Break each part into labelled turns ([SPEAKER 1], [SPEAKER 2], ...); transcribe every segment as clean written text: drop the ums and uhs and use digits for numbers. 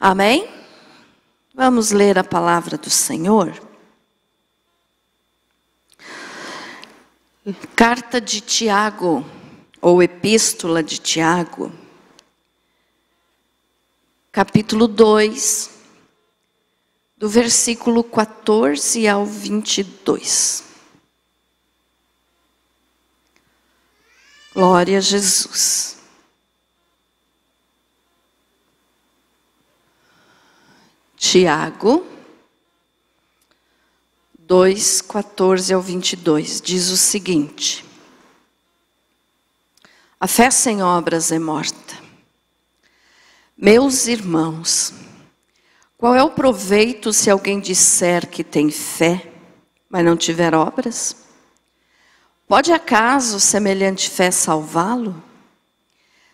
[SPEAKER 1] Amém? Vamos ler a palavra do Senhor. Carta de Tiago, ou Epístola de Tiago, capítulo 2, do versículo 14 ao 22. Glória a Jesus. Tiago 2, 14 ao 22, diz o seguinte: a fé sem obras é morta. Meus irmãos, qual é o proveito se alguém disser que tem fé, mas não tiver obras? Pode acaso semelhante fé salvá-lo?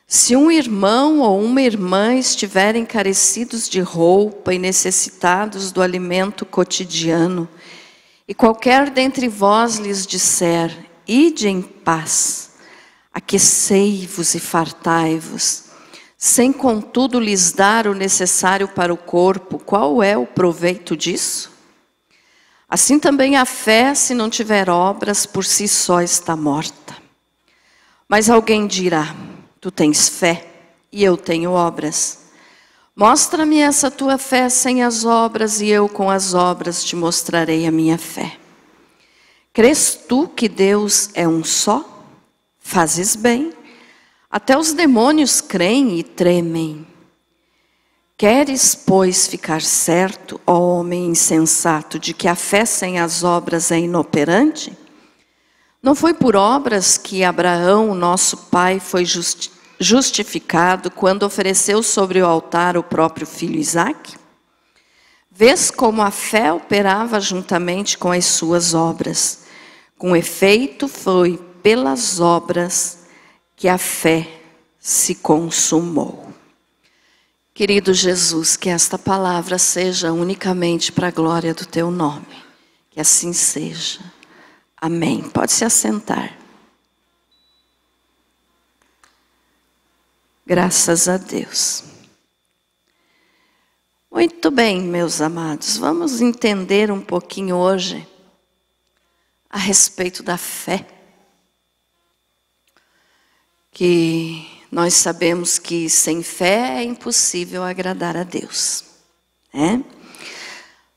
[SPEAKER 1] Se um irmão ou uma irmã estiverem carecidos de roupa e necessitados do alimento cotidiano, e qualquer dentre vós lhes disser, ide em paz, aquecei-vos e fartai-vos, sem contudo lhes dar o necessário para o corpo, qual é o proveito disso? Assim também a fé, se não tiver obras, por si só está morta. Mas alguém dirá, tu tens fé e eu tenho obras. Mostra-me essa tua fé sem as obras e eu com as obras te mostrarei a minha fé. Crês tu que Deus é um só? Fazes bem. Até os demônios creem e tremem. Queres, pois, ficar certo, ó homem insensato, de que a fé sem as obras é inoperante? Não foi por obras que Abraão, nosso pai, foi justificado quando ofereceu sobre o altar o próprio filho Isaque? Vês como a fé operava juntamente com as suas obras. Com efeito, foi pelas obras que a fé se consumou. Querido Jesus, que esta palavra seja unicamente para a glória do teu nome. Que assim seja. Amém. Pode se assentar. Graças a Deus. Muito bem, meus amados. Vamos entender um pouquinho hoje a respeito da fé. Que nós sabemos que sem fé é impossível agradar a Deus, né?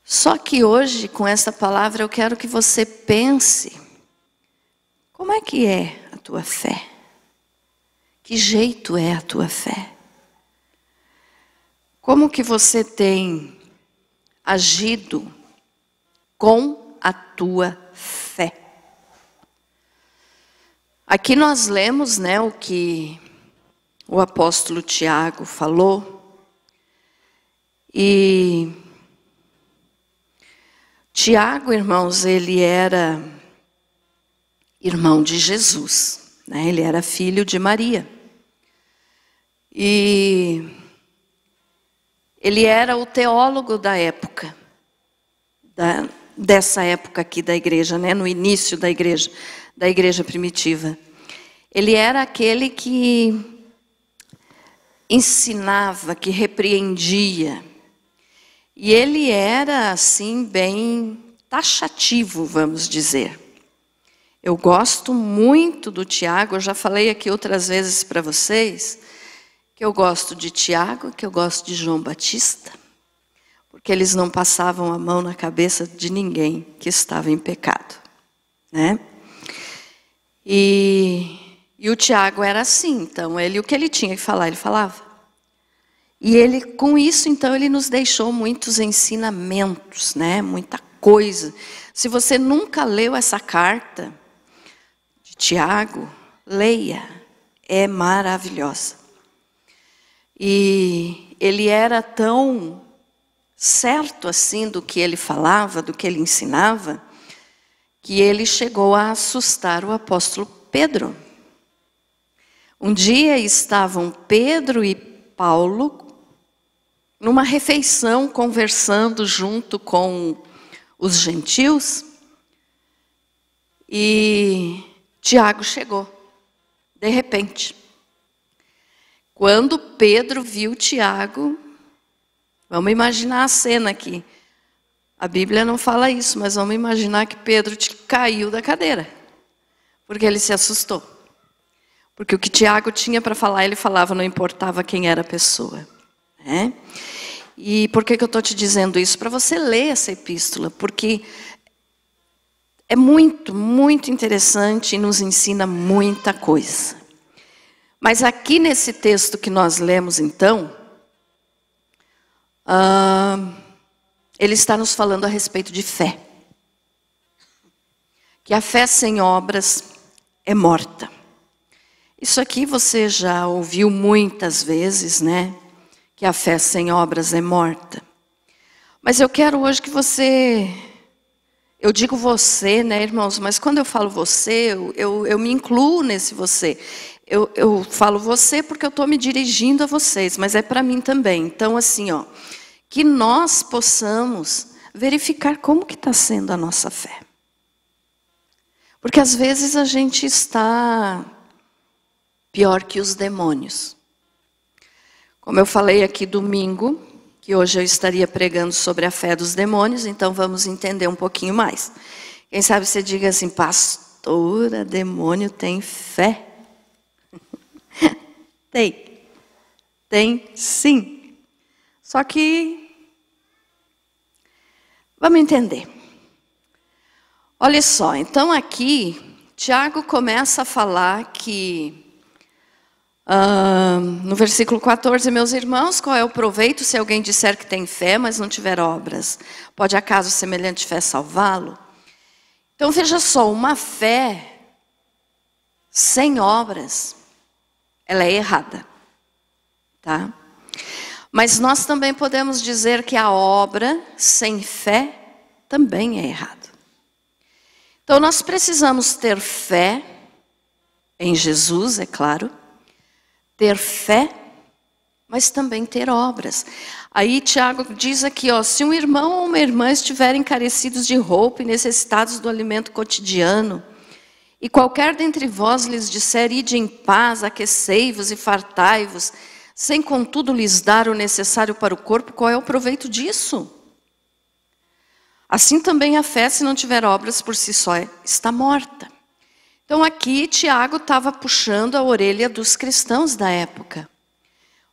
[SPEAKER 1] Só que hoje, com essa palavra, eu quero que você pense, como é que é a tua fé? Que jeito é a tua fé? Como que você tem agido com a tua fé? Aqui nós lemos, né, o que o apóstolo Tiago falou. E Tiago, irmãos, ele era irmão de Jesus, né? Ele era filho de Maria. E ele era o teólogo da época, dessa época aqui da igreja, né? No início da igreja primitiva. Ele era aquele que ensinava, que repreendia. E ele era, assim, bem taxativo, vamos dizer. Eu gosto muito do Tiago, eu já falei aqui outras vezes para vocês, que eu gosto de Tiago, que eu gosto de João Batista, porque eles não passavam a mão na cabeça de ninguém que estava em pecado, né? E o Tiago era assim, então, o que ele tinha que falar, ele falava. E ele, com isso, então, ele nos deixou muitos ensinamentos, né? Muita coisa. Se você nunca leu essa carta de Tiago, leia, é maravilhosa. E ele era tão certo assim do que ele falava, do que ele ensinava, que ele chegou a assustar o apóstolo Pedro. Um dia estavam Pedro e Paulo numa refeição, conversando junto com os gentios, e Tiago chegou, de repente. Quando Pedro viu Tiago, Vamos imaginar a cena aqui. A Bíblia não fala isso, mas vamos imaginar que Pedro caiu da cadeira, porque ele se assustou. Porque o que Tiago tinha para falar, ele falava, não importava quem era a pessoa. Né? E por que eu estou te dizendo isso? Para você ler essa epístola, porque é muito, muito interessante e nos ensina muita coisa. Mas aqui nesse texto que nós lemos então, ele está nos falando a respeito de fé. Que a fé sem obras é morta. Isso aqui você já ouviu muitas vezes, né? Que a fé sem obras é morta. Mas eu quero hoje que você... Eu digo você, né, irmãos? Mas quando eu falo você, eu me incluo nesse você. Eu falo você porque eu estou me dirigindo a vocês, mas é para mim também. Então, assim, ó, que nós possamos verificar como que está sendo a nossa fé. Porque às vezes a gente está pior que os demônios. Como eu falei aqui domingo, que hoje eu estaria pregando sobre a fé dos demônios, então vamos entender um pouquinho mais. Quem sabe você diga assim, pastora, demônio tem fé? Tem sim. Só que, vamos entender. Olha só, então aqui, Tiago começa a falar que, no versículo 14, meus irmãos, qual é o proveito se alguém disser que tem fé, mas não tiver obras? Pode acaso semelhante fé salvá-lo? Então veja só, uma fé sem obras, ela é errada, tá? Mas nós também podemos dizer que a obra sem fé também é errada. Então nós precisamos ter fé em Jesus, é claro, ter fé, mas também ter obras. Aí Tiago diz aqui, ó, se um irmão ou uma irmã estiverem carecidos de roupa e necessitados do alimento cotidiano, e qualquer dentre vós lhes disser, ide em paz, aquecei-vos e fartai-vos, sem contudo lhes dar o necessário para o corpo, qual é o proveito disso? Assim também a fé, se não tiver obras por si só, está morta. Então aqui Tiago estava puxando a orelha dos cristãos da época.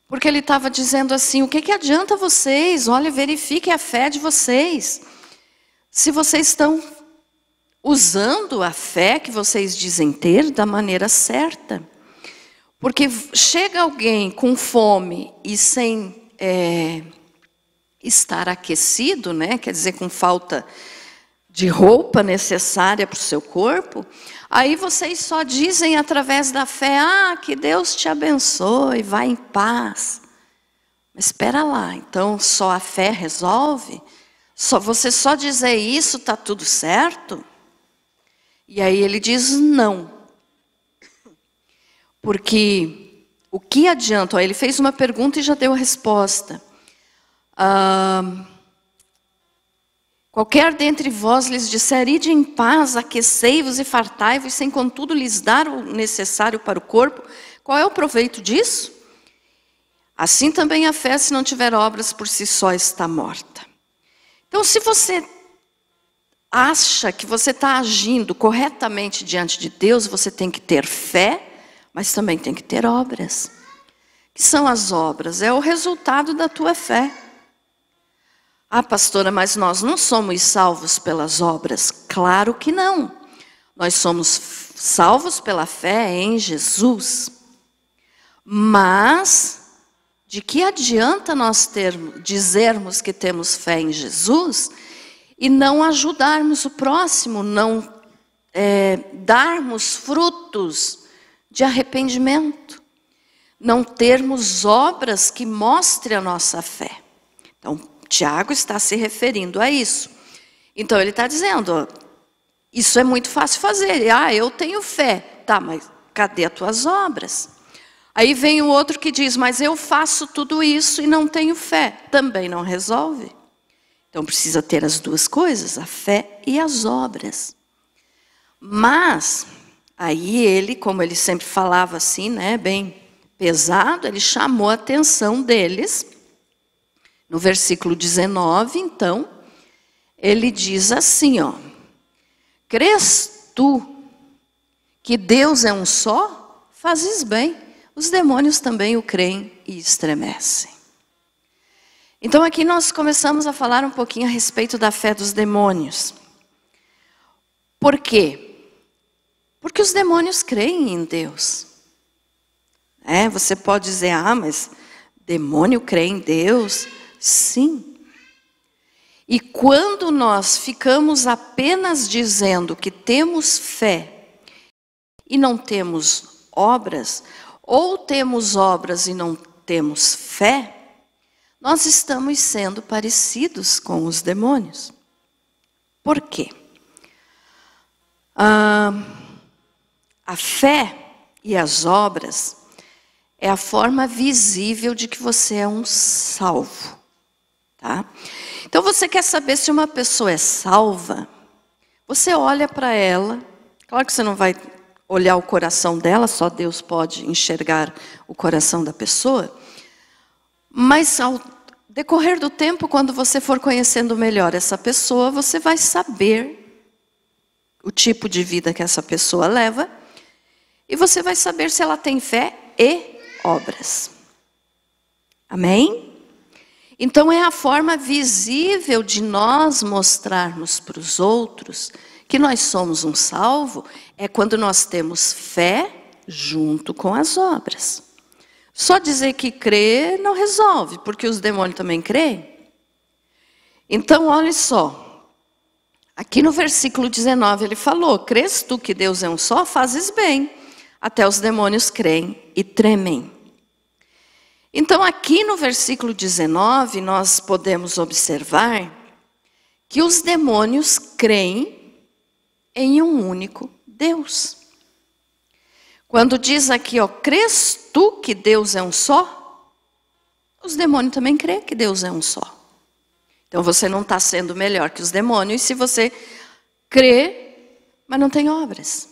[SPEAKER 1] Porque ele estava dizendo assim, o que adianta vocês? Olha, verifiquem a fé de vocês. Se vocês estão usando a fé que vocês dizem ter da maneira certa. Porque chega alguém com fome e sem estar aquecido, né? Quer dizer, com falta de roupa necessária para o seu corpo, aí vocês só dizem através da fé, que Deus te abençoe, vai em paz. Mas espera lá, então só a fé resolve? Você só dizer isso, está tudo certo? E aí ele diz não. Porque o que adianta? Ó, ele fez uma pergunta e já deu a resposta. Qualquer dentre vós lhes disser, ide em paz, aquecei-vos e fartai-vos, sem contudo lhes dar o necessário para o corpo, qual é o proveito disso? Assim também a fé, se não tiver obras por si só, está morta. Então, se você acha que você está agindo corretamente diante de Deus, você tem que ter fé, mas também tem que ter obras. O que são as obras? É o resultado da tua fé. Pastora, mas nós não somos salvos pelas obras. Claro que não. Nós somos salvos pela fé em Jesus. Mas, de que adianta nós dizermos que temos fé em Jesus e não ajudarmos o próximo, não darmos frutos de arrependimento, não termos obras que mostrem a nossa fé? Então, Tiago está se referindo a isso. Então ele está dizendo, isso é muito fácil fazer. Eu tenho fé. Tá, mas cadê as tuas obras? Aí vem o outro que diz, mas eu faço tudo isso e não tenho fé. Também não resolve. Então precisa ter as duas coisas, a fé e as obras. Mas, aí ele, como ele sempre falava assim, né, bem pesado, ele chamou a atenção deles, No versículo 19, então, ele diz assim, ó: crês tu que Deus é um só? Fazes bem. Os demônios também o creem e estremecem. Então aqui nós começamos a falar um pouquinho a respeito da fé dos demônios. Por quê? Porque os demônios creem em Deus. Você pode dizer, mas demônio crê em Deus? Sim. E quando nós ficamos apenas dizendo que temos fé e não temos obras, ou temos obras e não temos fé, nós estamos sendo parecidos com os demônios. Por quê? A fé e as obras é a forma visível de que você é um salvo. Tá? Então você quer saber se uma pessoa é salva? Você olha para ela, claro que você não vai olhar o coração dela, só Deus pode enxergar o coração da pessoa, mas ao decorrer do tempo, quando você for conhecendo melhor essa pessoa, você vai saber o tipo de vida que essa pessoa leva, e você vai saber se ela tem fé e obras. Amém? Então é a forma visível de nós mostrarmos para os outros que nós somos um salvo, é quando nós temos fé junto com as obras. Só dizer que crê não resolve, porque os demônios também creem. Então olha só. Aqui no versículo 19 ele falou: crês tu que Deus é um só? Fazes bem. Até os demônios creem e tremem. Então aqui no versículo 19 nós podemos observar que os demônios creem em um único Deus. Quando diz aqui, ó, crês tu que Deus é um só? Os demônios também creem que Deus é um só. Então você não está sendo melhor que os demônios se você crê, mas não tem obras.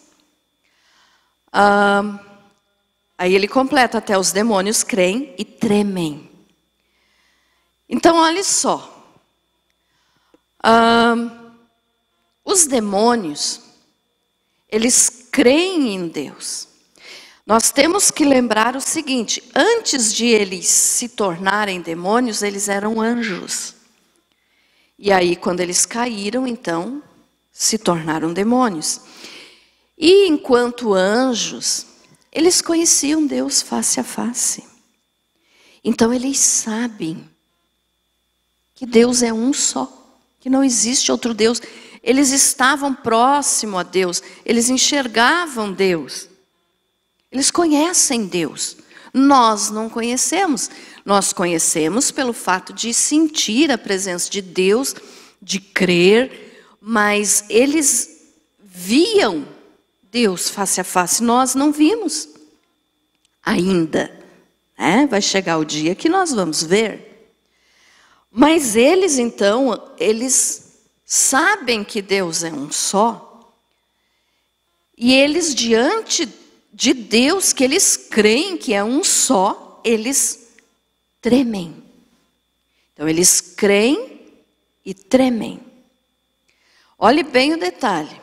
[SPEAKER 1] Aí ele completa, até os demônios creem e tremem. Então olha só. Os demônios, eles creem em Deus. Nós temos que lembrar o seguinte: antes de eles se tornarem demônios, eles eram anjos. E aí, quando eles caíram, então, se tornaram demônios. E enquanto anjos, eles conheciam Deus face a face. Então, eles sabem que Deus é um só, que não existe outro Deus. Eles estavam próximos a Deus, eles enxergavam Deus. Eles conhecem Deus. Nós não conhecemos. Nós conhecemos pelo fato de sentir a presença de Deus, de crer, mas eles viam Deus face a face. Nós não vimos ainda. Vai chegar o dia que nós vamos ver. Mas eles, então, eles sabem que Deus é um só. E eles, diante de Deus, que eles creem que é um só, eles tremem. Então eles creem e tremem. Olhe bem o detalhe.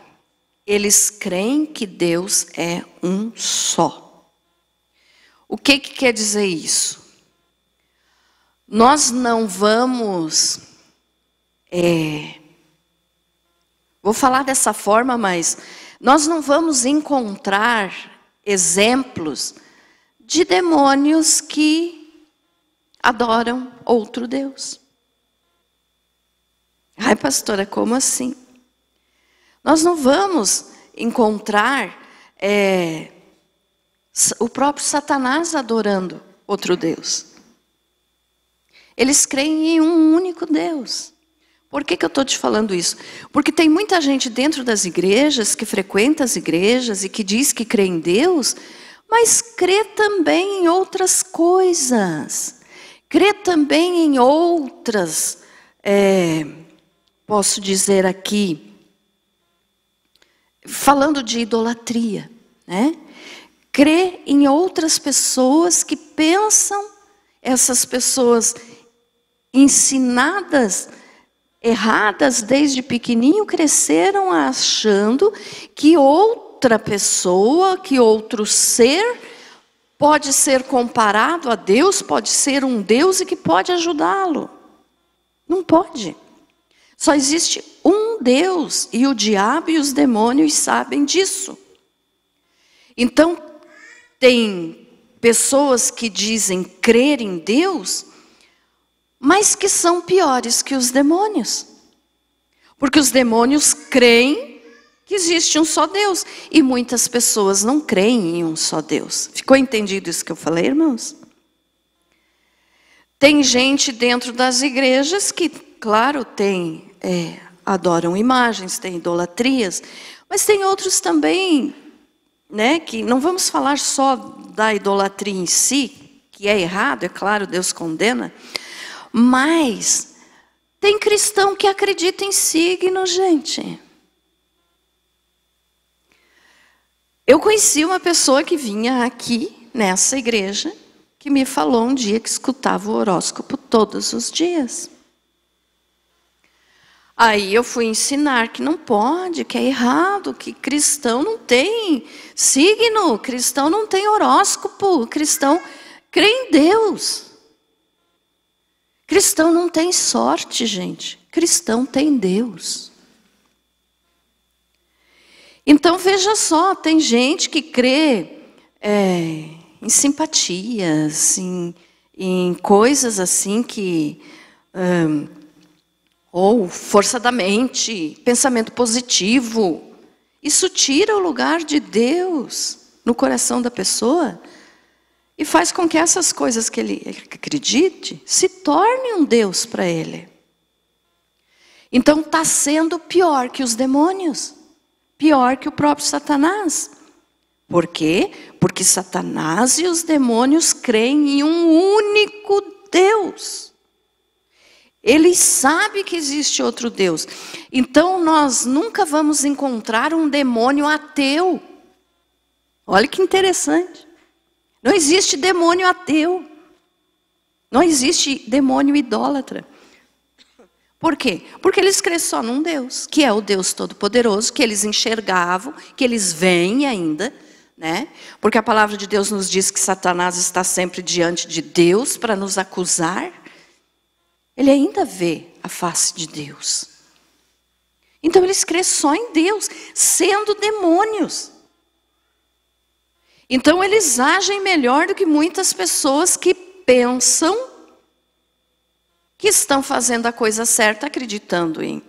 [SPEAKER 1] Eles creem que Deus é um só. O que quer dizer isso? Nós não vamos... vou falar dessa forma, mas nós não vamos encontrar exemplos de demônios que adoram outro Deus. Ai, pastora, como assim? Nós não vamos encontrar o próprio Satanás adorando outro Deus. Eles creem em um único Deus. Por que eu estou te falando isso? Porque tem muita gente dentro das igrejas, que frequenta as igrejas e que diz que crê em Deus, mas crê também em outras coisas. Crê também em outras, posso dizer aqui, falando de idolatria, né? Crê em outras pessoas que pensam, essas pessoas ensinadas erradas desde pequenininho, cresceram achando que outra pessoa, que outro ser pode ser comparado a Deus, pode ser um Deus e que pode ajudá-lo. Não pode. Só existe um Deus e o diabo e os demônios sabem disso. Então, tem pessoas que dizem crer em Deus, mas que são piores que os demônios. Porque os demônios creem que existe um só Deus. E muitas pessoas não creem em um só Deus. Ficou entendido isso que eu falei, irmãos? Tem gente dentro das igrejas que, claro, adoram imagens, tem idolatrias. Mas tem outros também, né, que não vamos falar só da idolatria em si, que é errado, é claro, Deus condena. Mas tem cristão que acredita em signo, gente. Eu conheci uma pessoa que vinha aqui, nessa igreja, que me falou um dia que escutava o horóscopo todos os dias. Aí eu fui ensinar que não pode, que é errado, que cristão não tem signo, cristão não tem horóscopo, cristão crê em Deus. Cristão não tem sorte, gente. Cristão tem Deus. Então, veja só, tem gente que crê em simpatias, em coisas assim que... ou força da mente, pensamento positivo. Isso tira o lugar de Deus no coração da pessoa e faz com que essas coisas que ele acredite se tornem um Deus para ele. Então está sendo pior que os demônios, pior que o próprio Satanás. Por quê? Porque Satanás e os demônios creem em um único Deus. Eles sabem que existe outro Deus. Então nós nunca vamos encontrar um demônio ateu. Olha que interessante. Não existe demônio ateu. Não existe demônio idólatra. Por quê? Porque eles creem só num Deus, que é o Deus Todo-Poderoso, que eles enxergavam, que eles veem ainda, né? Porque a palavra de Deus nos diz que Satanás está sempre diante de Deus para nos acusar. Ele ainda vê a face de Deus. Então eles creem só em Deus, sendo demônios. Então eles agem melhor do que muitas pessoas que pensam que estão fazendo a coisa certa, acreditando em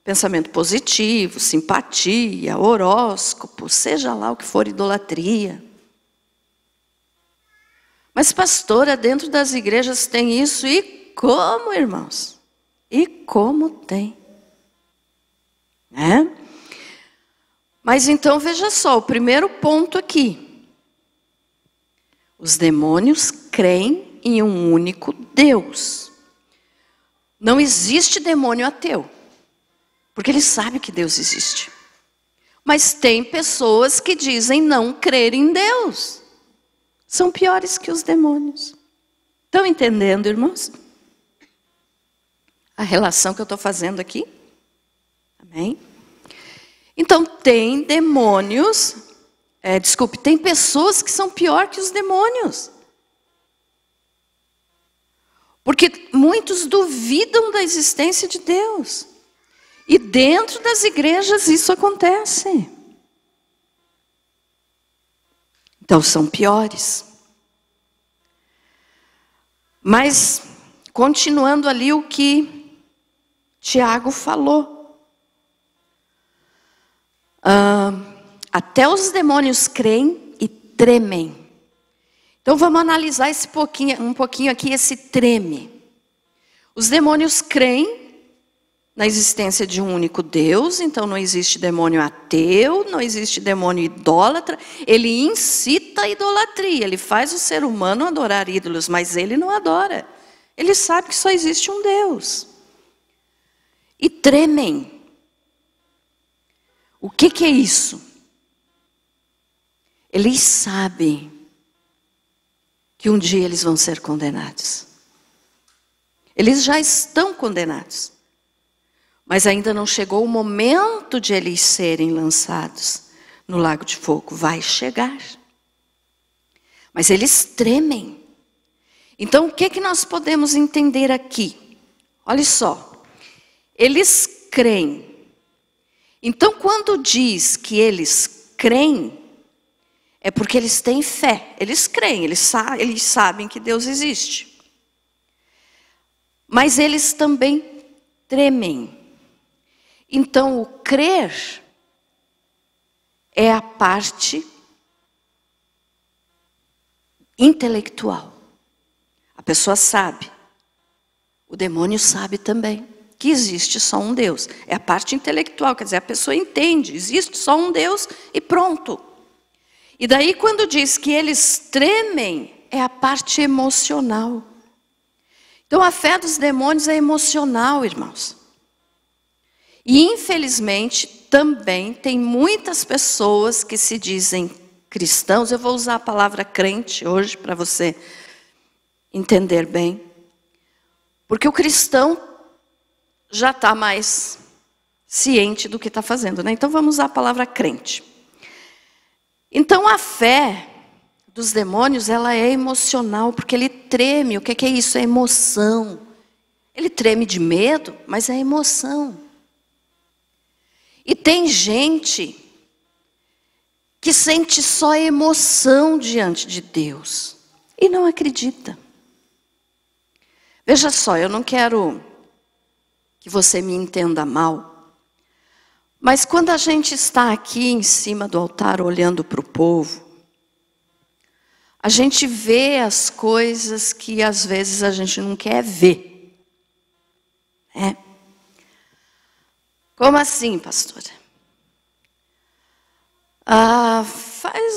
[SPEAKER 1] pensamento positivo, simpatia, horóscopo, seja lá o que for, idolatria. Mas pastora, dentro das igrejas tem isso e como, irmãos? E como tem? Né? Mas então veja só, o primeiro ponto aqui. Os demônios creem em um único Deus. Não existe demônio ateu, porque ele sabe que Deus existe. Mas tem pessoas que dizem não crer em Deus. São piores que os demônios. Estão entendendo, irmãos? A relação que eu estou fazendo aqui? Amém? Então tem demônios... tem pessoas que são pior que os demônios. Porque muitos duvidam da existência de Deus. E dentro das igrejas isso acontece. Então são piores. Mas, continuando ali o que Tiago falou. Até os demônios creem e tremem. Então vamos analisar um pouquinho aqui esse treme. Os demônios creem na existência de um único Deus, então não existe demônio ateu, não existe demônio idólatra. Ele incita a idolatria, ele faz o ser humano adorar ídolos, mas ele não adora. Ele sabe que só existe um Deus. E tremem. O que é isso? Eles sabem que um dia eles vão ser condenados. Eles já estão condenados. Mas ainda não chegou o momento de eles serem lançados no lago de fogo. Vai chegar. Mas eles tremem. Então, o que nós podemos entender aqui? Olha só. Eles creem. Então, quando diz que eles creem, é porque eles têm fé. Eles creem, eles sabem que Deus existe. Mas eles também tremem. Então, o crer é a parte intelectual. A pessoa sabe. O demônio sabe também que existe só um Deus. É a parte intelectual, quer dizer, a pessoa entende, existe só um Deus e pronto. E daí quando diz que eles tremem, é a parte emocional. Então a fé dos demônios é emocional, irmãos. E infelizmente também tem muitas pessoas que se dizem cristãos. Eu vou usar a palavra crente hoje para você entender bem. Porque o cristão já está mais ciente do que está fazendo, né? Então vamos usar a palavra crente. Então a fé dos demônios, ela é emocional, porque ele treme. O que é isso? É emoção. Ele treme de medo, mas é emoção. E tem gente que sente só emoção diante de Deus e não acredita. Veja só, eu não quero que você me entenda mal, mas quando a gente está aqui em cima do altar olhando para o povo, a gente vê as coisas que às vezes a gente não quer ver. É. Como assim, pastora? Faz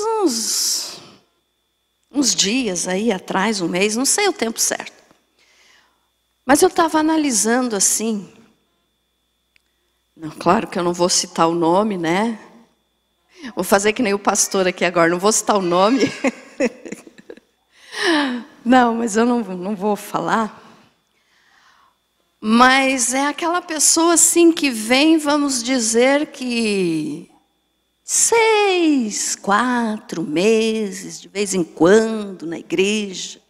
[SPEAKER 1] uns dias aí atrás, um mês, não sei o tempo certo. Mas eu estava analisando assim. Não, claro que eu não vou citar o nome, né? Vou fazer que nem o pastor aqui agora, não vou citar o nome. Não, mas eu não vou falar. Mas é aquela pessoa assim que vem, vamos dizer que 6, 4 meses, de vez em quando, na igreja.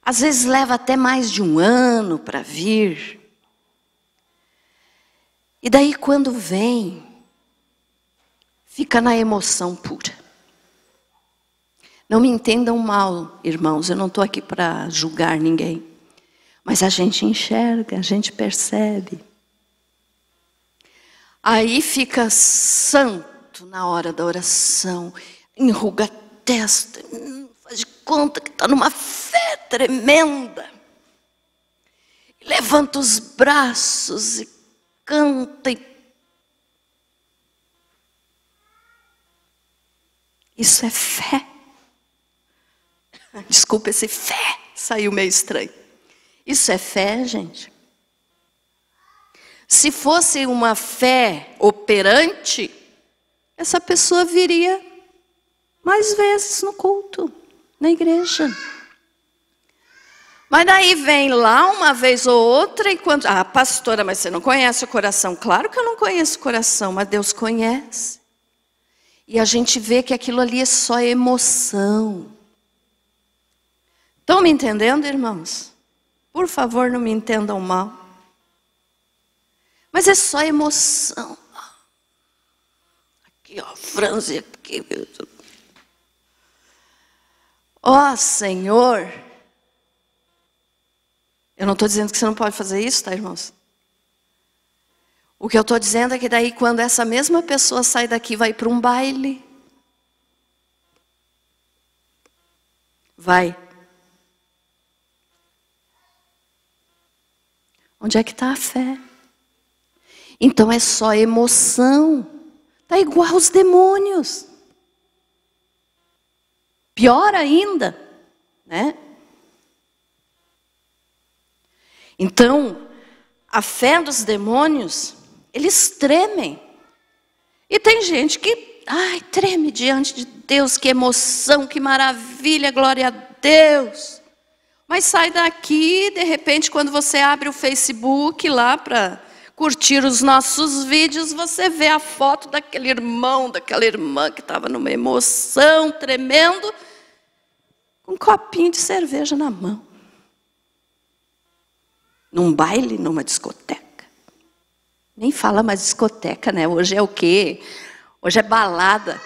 [SPEAKER 1] Às vezes leva até mais de um ano para vir. E daí quando vem, fica na emoção pura. Não me entendam mal, irmãos, eu não estou aqui para julgar ninguém. Mas a gente enxerga, a gente percebe. Aí fica santo na hora da oração, enruga a testa, faz de conta que está numa fé tremenda. Levanta os braços e canta. Isso é fé. Desculpa, esse fé saiu meio estranho. Isso é fé, gente. Se fosse uma fé operante, essa pessoa viria mais vezes no culto, na igreja. Mas daí vem lá uma vez ou outra e quando... pastora, mas você não conhece o coração. Claro que eu não conheço o coração, mas Deus conhece. E a gente vê que aquilo ali é só emoção. Estão me entendendo, irmãos? Por favor, não me entendam mal. Mas é só emoção. Aqui, ó, franze aqui. Ó, Senhor. Eu não estou dizendo que você não pode fazer isso, tá, irmãos? O que eu estou dizendo é que daí quando essa mesma pessoa sai daqui, vai para um baile. Vai. Onde é que está a fé? Então é só emoção. Está igual aos demônios. Pior ainda, né? Então, a fé dos demônios, eles tremem. E tem gente que, treme diante de Deus, que emoção, que maravilha, glória a Deus. Mas sai daqui, de repente, quando você abre o Facebook lá para curtir os nossos vídeos, você vê a foto daquele irmão, daquela irmã que estava numa emoção tremendo, com um copinho de cerveja na mão. Num baile, numa discoteca. Nem fala mais discoteca, né? Hoje é o quê? Hoje é balada.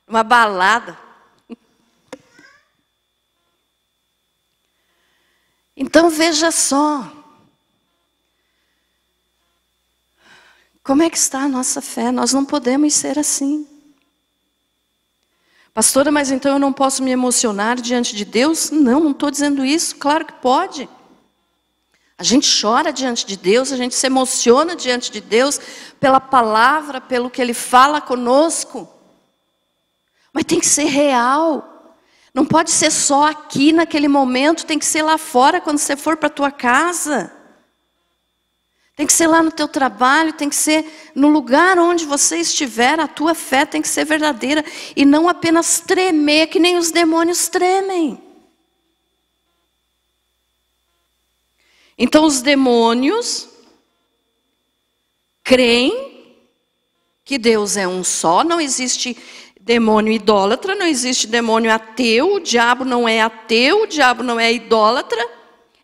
[SPEAKER 1] Uma balada. Então veja só. Como é que está a nossa fé? Nós não podemos ser assim. Pastora, mas então eu não posso me emocionar diante de Deus? Não estou dizendo isso. Claro que pode. A gente chora diante de Deus, a gente se emociona diante de Deus pela palavra, pelo que Ele fala conosco. Mas tem que ser real. Não pode ser só aqui naquele momento, tem que ser lá fora quando você for para a tua casa. Tem que ser lá no teu trabalho, tem que ser no lugar onde você estiver, a tua fé tem que ser verdadeira e não apenas tremer que nem os demônios tremem. Então os demônios creem que Deus é um só, não existe demônio idólatra, não existe demônio ateu, o diabo não é ateu, o diabo não é idólatra.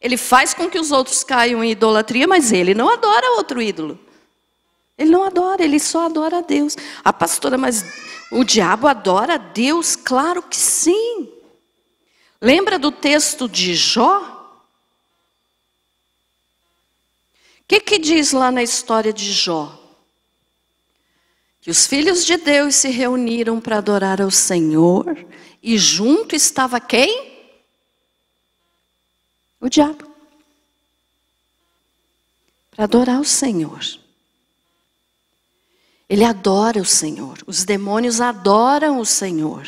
[SPEAKER 1] Ele faz com que os outros caiam em idolatria, mas ele não adora outro ídolo. Ele não adora, ele só adora a Deus. Ah, pastora, mas o diabo adora a Deus? Claro que sim. Lembra do texto de Jó? O que diz lá na história de Jó? Que os filhos de Deus se reuniram para adorar ao Senhor e junto estava quem? O diabo. Para adorar o Senhor. Ele adora o Senhor. Os demônios adoram o Senhor.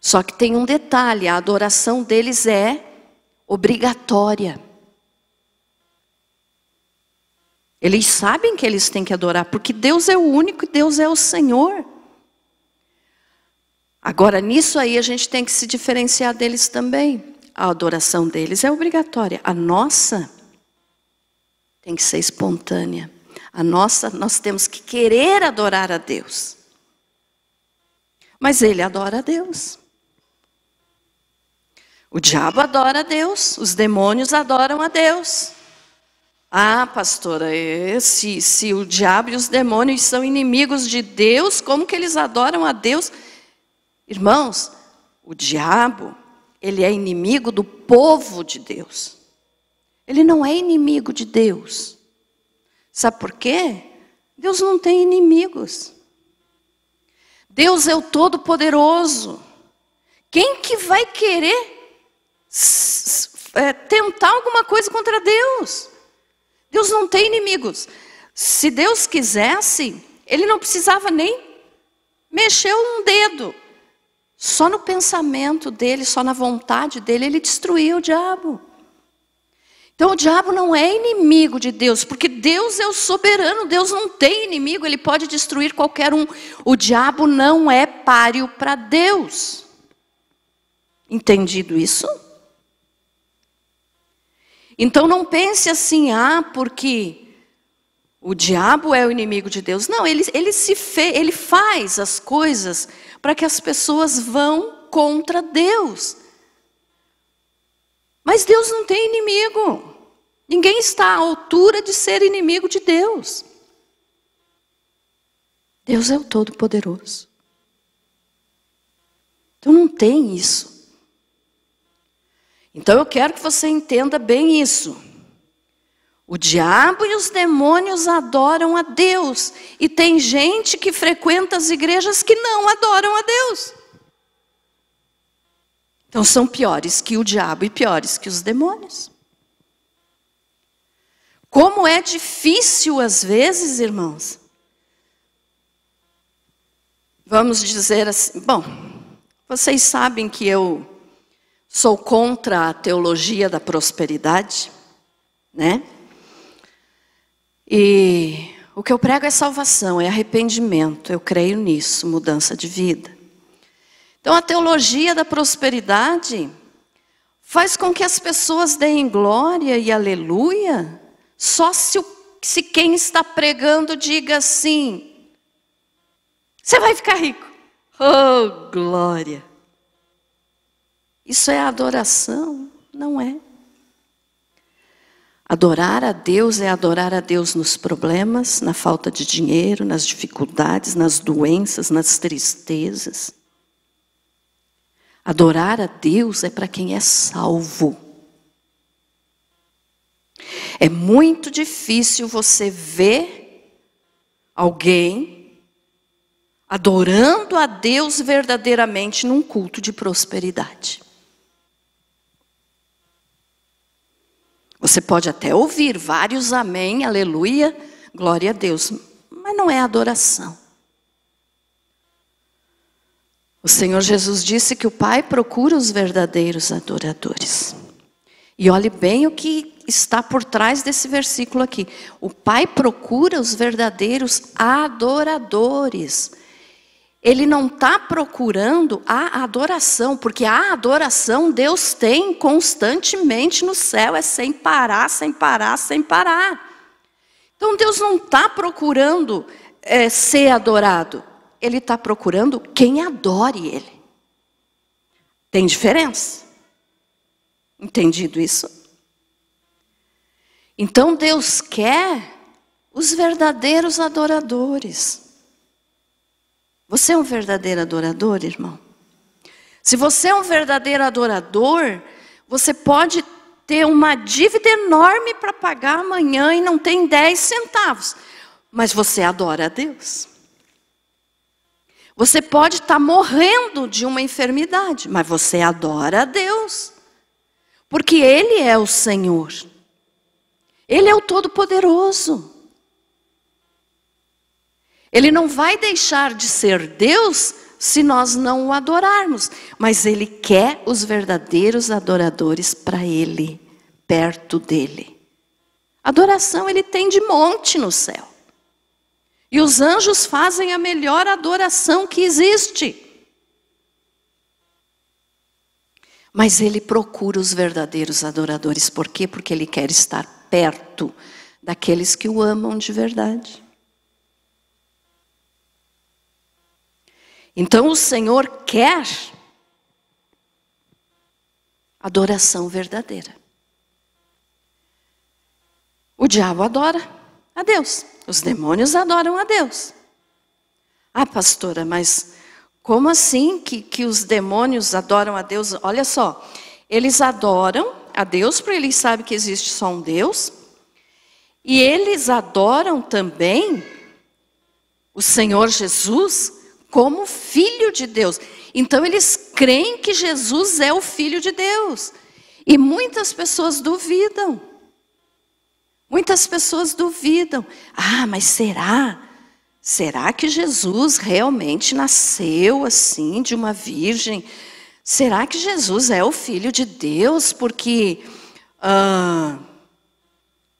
[SPEAKER 1] Só que tem um detalhe, a adoração deles é obrigatória. Eles sabem que eles têm que adorar, porque Deus é o único e Deus é o Senhor. Agora, nisso aí a gente tem que se diferenciar deles também. A adoração deles é obrigatória. A nossa tem que ser espontânea. A nossa, nós temos que querer adorar a Deus. Mas ele adora a Deus. O diabo adora a Deus, os demônios adoram a Deus. Ah, pastora, se o diabo e os demônios são inimigos de Deus, como que eles adoram a Deus? Irmãos, o diabo, ele é inimigo do povo de Deus. Ele não é inimigo de Deus. Sabe por quê? Deus não tem inimigos. Deus é o Todo-Poderoso. Quem que vai querer tentar alguma coisa contra Deus? Deus não tem inimigos. Se Deus quisesse, Ele não precisava nem mexer um dedo. Só no pensamento dele, só na vontade dele, Ele destruía o diabo. Então o diabo não é inimigo de Deus, porque Deus é o soberano, Deus não tem inimigo, Ele pode destruir qualquer um. O diabo não é páreo para Deus. Entendido isso? Então não pense assim, porque o diabo é o inimigo de Deus. Não, ele faz as coisas para que as pessoas vão contra Deus. Mas Deus não tem inimigo. Ninguém está à altura de ser inimigo de Deus. Deus é o Todo-Poderoso. Então não tem isso. Então eu quero que você entenda bem isso. O diabo e os demônios adoram a Deus. E tem gente que frequenta as igrejas que não adoram a Deus. Então são piores que o diabo e piores que os demônios. Como é difícil às vezes, irmãos. Vamos dizer assim, bom, vocês sabem que eu sou contra a teologia da prosperidade, né? E o que eu prego é salvação, é arrependimento, eu creio nisso, mudança de vida. Então a teologia da prosperidade faz com que as pessoas deem glória e aleluia, só se quem está pregando diga assim: você vai ficar rico. Oh, glória! Isso é adoração? Não é. Adorar a Deus é adorar a Deus nos problemas, na falta de dinheiro, nas dificuldades, nas doenças, nas tristezas. Adorar a Deus é para quem é salvo. É muito difícil você ver alguém adorando a Deus verdadeiramente num culto de prosperidade. Você pode até ouvir vários amém, aleluia, glória a Deus, mas não é adoração. O Senhor Jesus disse que o Pai procura os verdadeiros adoradores. E olhe bem o que está por trás desse versículo aqui. O Pai procura os verdadeiros adoradores. Ele não está procurando a adoração, porque a adoração Deus tem constantemente no céu, é sem parar, sem parar, sem parar. Então Deus não está procurando ser adorado, Ele está procurando quem adore Ele. Tem diferença? Entendido isso? Então Deus quer os verdadeiros adoradores. Você é um verdadeiro adorador, irmão? Se você é um verdadeiro adorador, você pode ter uma dívida enorme para pagar amanhã e não tem 10 centavos. Mas você adora a Deus. Você pode estar morrendo de uma enfermidade, mas você adora a Deus. Porque Ele é o Senhor. Ele é o Todo-Poderoso. Ele não vai deixar de ser Deus se nós não o adorarmos. Mas Ele quer os verdadeiros adoradores para Ele, perto dEle. Adoração Ele tem de monte no céu. E os anjos fazem a melhor adoração que existe. Mas Ele procura os verdadeiros adoradores. Por quê? Porque Ele quer estar perto daqueles que o amam de verdade. Então o Senhor quer adoração verdadeira. O diabo adora a Deus. Os demônios adoram a Deus. Ah, pastora, mas como assim que os demônios adoram a Deus? Olha só, eles adoram a Deus porque eles sabem que existe só um Deus. E eles adoram também o Senhor Jesus como Filho de Deus. Então eles creem que Jesus é o Filho de Deus. E muitas pessoas duvidam. Muitas pessoas duvidam. Ah, mas será? Será que Jesus realmente nasceu assim de uma virgem? Será que Jesus é o Filho de Deus? Porque a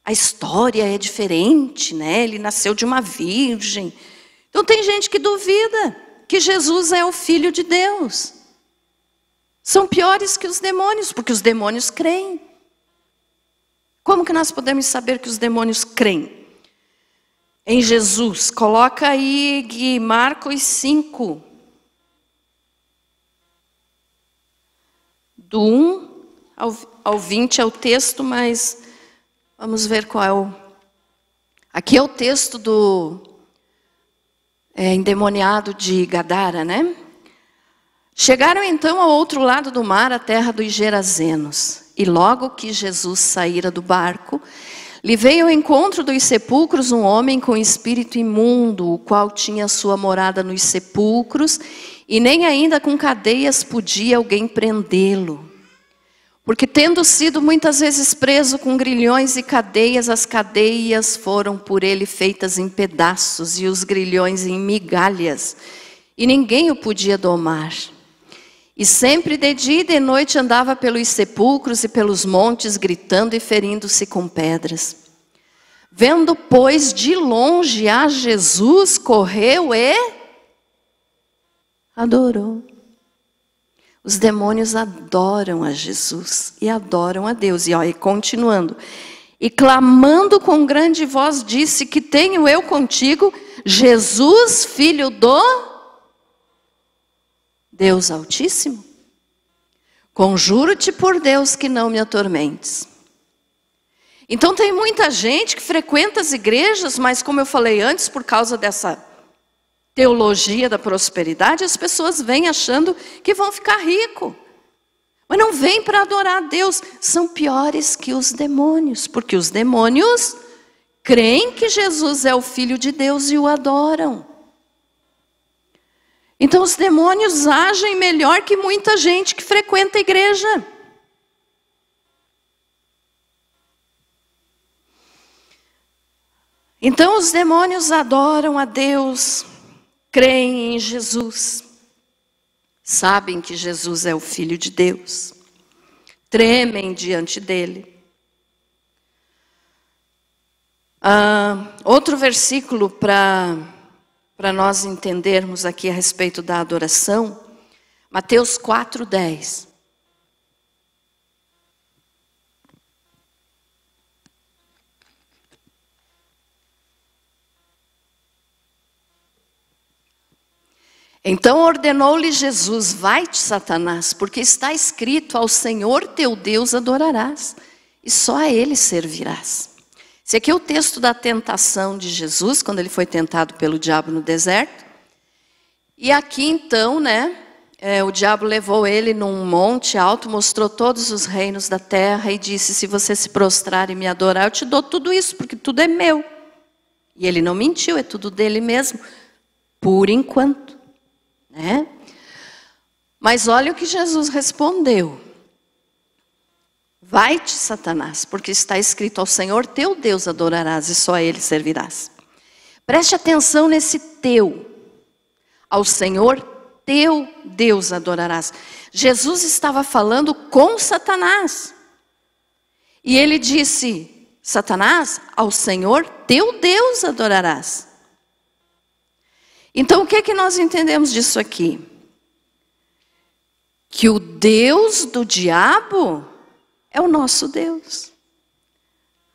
[SPEAKER 1] história é diferente, né? Ele nasceu de uma virgem. Então tem gente que duvida que Jesus é o Filho de Deus. São piores que os demônios, porque os demônios creem. Como que nós podemos saber que os demônios creem em Jesus? Coloca aí Gui, Marcos 5. Do 1 ao 20 é o texto, mas vamos ver qual é o... Aqui é o texto do endemoniado de Gadara, né? Chegaram então ao outro lado do mar, a terra dos Gerazenos. E logo que Jesus saíra do barco, lhe veio ao encontro dos sepulcros um homem com espírito imundo, o qual tinha sua morada nos sepulcros, e nem ainda com cadeias podia alguém prendê-lo. Porque tendo sido muitas vezes preso com grilhões e cadeias, as cadeias foram por ele feitas em pedaços e os grilhões em migalhas, e ninguém o podia domar. E sempre de dia e de noite andava pelos sepulcros e pelos montes, gritando e ferindo-se com pedras. Vendo, pois, de longe a Jesus, correu e adorou. Os demônios adoram a Jesus e adoram a Deus. E continuando. E clamando com grande voz disse: que tenho eu contigo, Jesus, filho do Deus Altíssimo? Conjuro-te por Deus que não me atormentes. Então tem muita gente que frequenta as igrejas, mas como eu falei antes, por causa dessa teologia da prosperidade, as pessoas vêm achando que vão ficar ricos. Mas não vêm para adorar a Deus. São piores que os demônios, porque os demônios creem que Jesus é o Filho de Deus e o adoram. Então os demônios agem melhor que muita gente que frequenta a igreja. Então os demônios adoram a Deus, creem em Jesus, sabem que Jesus é o Filho de Deus, tremem diante dele. Outro versículo para nós entendermos aqui a respeito da adoração, Mateus 4:10. Então ordenou-lhe Jesus: vai-te, Satanás, porque está escrito: ao Senhor teu Deus adorarás, e só a Ele servirás. Esse aqui é o texto da tentação de Jesus, quando ele foi tentado pelo diabo no deserto. E aqui então, o diabo levou ele num monte alto, mostrou todos os reinos da terra e disse: se você se prostrar e me adorar, eu te dou tudo isso, porque tudo é meu. E ele não mentiu, é tudo dele mesmo, por enquanto. Mas olha o que Jesus respondeu: vai-te, Satanás, porque está escrito: ao Senhor teu Deus adorarás e só a Ele servirás. Preste atenção nesse teu. Ao Senhor teu Deus adorarás. Jesus estava falando com Satanás. E ele disse: Satanás, ao Senhor teu Deus adorarás. Então o que é que nós entendemos disso aqui? Que o Deus do diabo é o nosso Deus.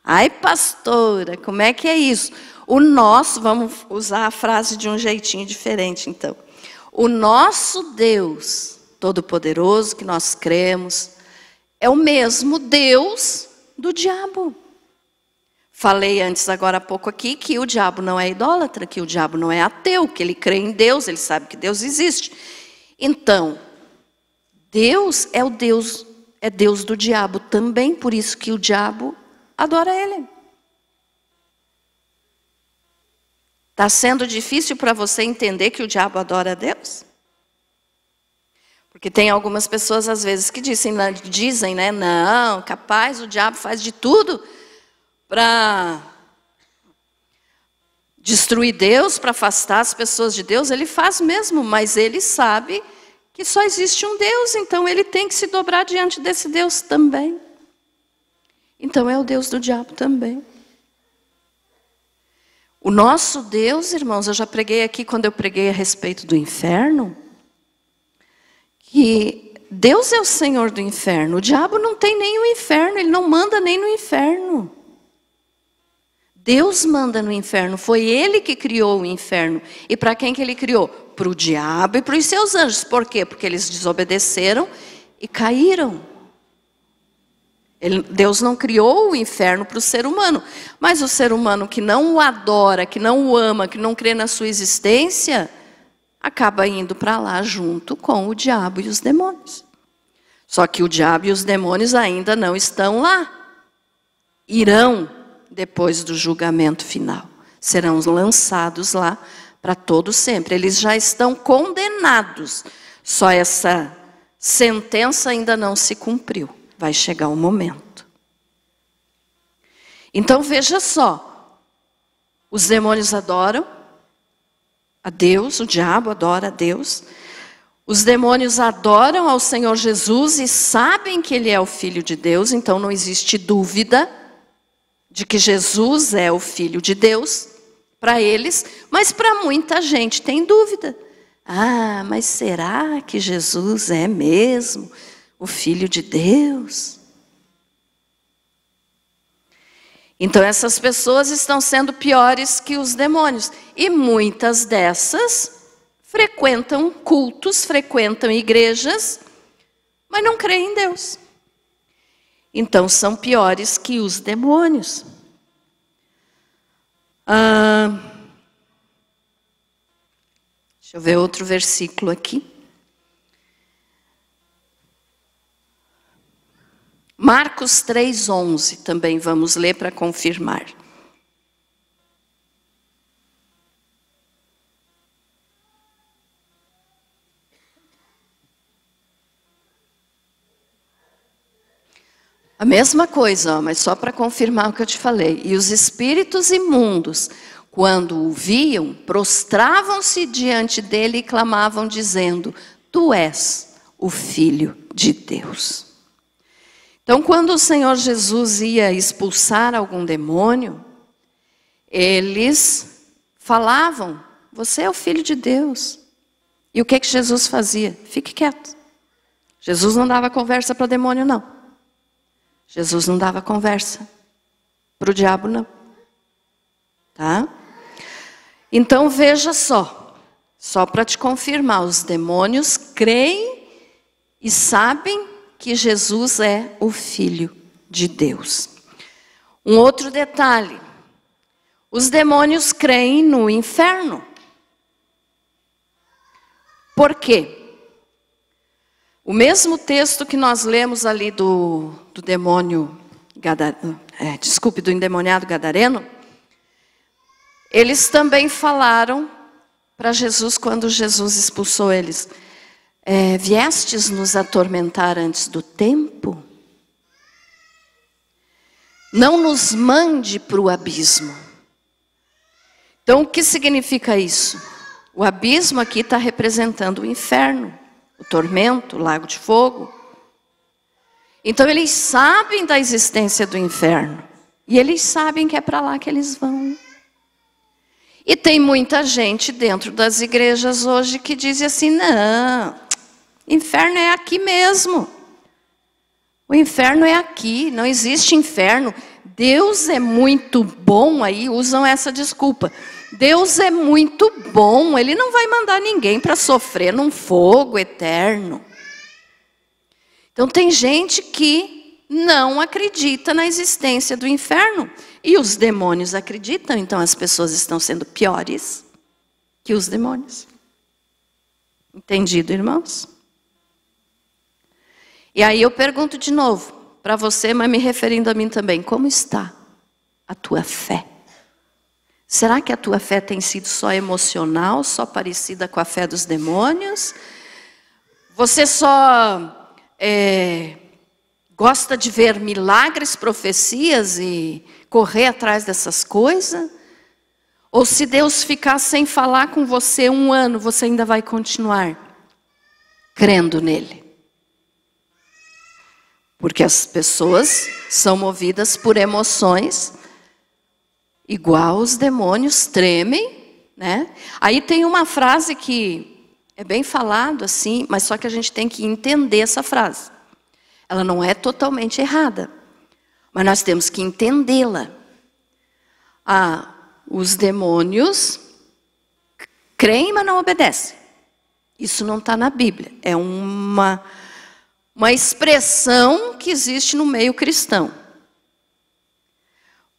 [SPEAKER 1] Ai, pastora, como é que é isso? O nosso, vamos usar a frase de um jeitinho diferente então. O nosso Deus Todo-Poderoso, que nós cremos, é o mesmo Deus do diabo. Falei antes, agora há pouco aqui, que o diabo não é idólatra, que o diabo não é ateu, que ele crê em Deus, ele sabe que Deus existe. Então, Deus é o Deus, é Deus do diabo também, por isso que o diabo adora ele. Está sendo difícil para você entender que o diabo adora a Deus? Porque tem algumas pessoas às vezes que dizem, não, capaz, o diabo faz de tudo para destruir Deus, para afastar as pessoas de Deus. Ele faz mesmo, mas ele sabe que só existe um Deus, então ele tem que se dobrar diante desse Deus também. Então é o Deus do diabo também. O nosso Deus, irmãos, eu já preguei aqui quando eu preguei a respeito do inferno, que Deus é o Senhor do inferno. O diabo não tem nem o inferno, ele não manda nem no inferno. Deus manda no inferno, foi Ele que criou o inferno. E para quem que Ele criou? Para o diabo e para os seus anjos. Por quê? Porque eles desobedeceram e caíram. Deus não criou o inferno para o ser humano. Mas o ser humano que não o adora, que não o ama, que não crê na sua existência, acaba indo para lá junto com o diabo e os demônios. Só que o diabo e os demônios ainda não estão lá. Irão depois do julgamento final. Serão lançados lá para todo sempre. Eles já estão condenados. Só essa sentença ainda não se cumpriu. Vai chegar o momento. Então veja só. Os demônios adoram a Deus, o diabo adora a Deus. Os demônios adoram ao Senhor Jesus e sabem que Ele é o Filho de Deus. Então não existe dúvida de que Jesus é o Filho de Deus para eles, mas para muita gente tem dúvida. Ah, mas será que Jesus é mesmo o Filho de Deus? Então essas pessoas estão sendo piores que os demônios. E muitas dessas frequentam cultos, frequentam igrejas, mas não creem em Deus. Então são piores que os demônios. Deixa eu ver outro versículo aqui. Marcos 3:11, também vamos ler para confirmar. A mesma coisa, ó, mas só para confirmar o que eu te falei. E os espíritos imundos, quando o viam, prostravam-se diante dele e clamavam, dizendo: Tu és o Filho de Deus. Então, quando o Senhor Jesus ia expulsar algum demônio, eles falavam: Você é o Filho de Deus. E o que Jesus fazia? Fique quieto. Jesus não dava conversa para demônio, não. Jesus não dava conversa para o diabo, não. Tá? Então veja só para te confirmar, os demônios creem e sabem que Jesus é o Filho de Deus. Um outro detalhe, os demônios creem no inferno. Por quê? O mesmo texto que nós lemos ali do demônio, do endemoniado gadareno, eles também falaram para Jesus quando Jesus expulsou eles: viestes nos atormentar antes do tempo? Não nos mande para o abismo. Então o que significa isso? O abismo aqui está representando o inferno, o tormento, o lago de fogo. Então eles sabem da existência do inferno. E eles sabem que é para lá que eles vão. E tem muita gente dentro das igrejas hoje que diz assim: não, inferno é aqui mesmo. O inferno é aqui, não existe inferno. Deus é muito bom, aí usam essa desculpa. Deus é muito bom, Ele não vai mandar ninguém para sofrer num fogo eterno. Então tem gente que não acredita na existência do inferno. E os demônios acreditam, então as pessoas estão sendo piores que os demônios. Entendido, irmãos? E aí eu pergunto de novo, para você, mas me referindo a mim também: como está a tua fé? Será que a tua fé tem sido só emocional, só parecida com a fé dos demônios? Você só gosta de ver milagres, profecias e correr atrás dessas coisas? Ou se Deus ficar sem falar com você 1 ano, você ainda vai continuar crendo nele? Porque as pessoas são movidas por emoções, igual os demônios tremem, né? Aí tem uma frase que é bem falado assim, mas só que a gente tem que entender essa frase. Ela não é totalmente errada, mas nós temos que entendê-la. Os demônios creem, mas não obedecem. Isso não está na Bíblia. É uma expressão que existe no meio cristão.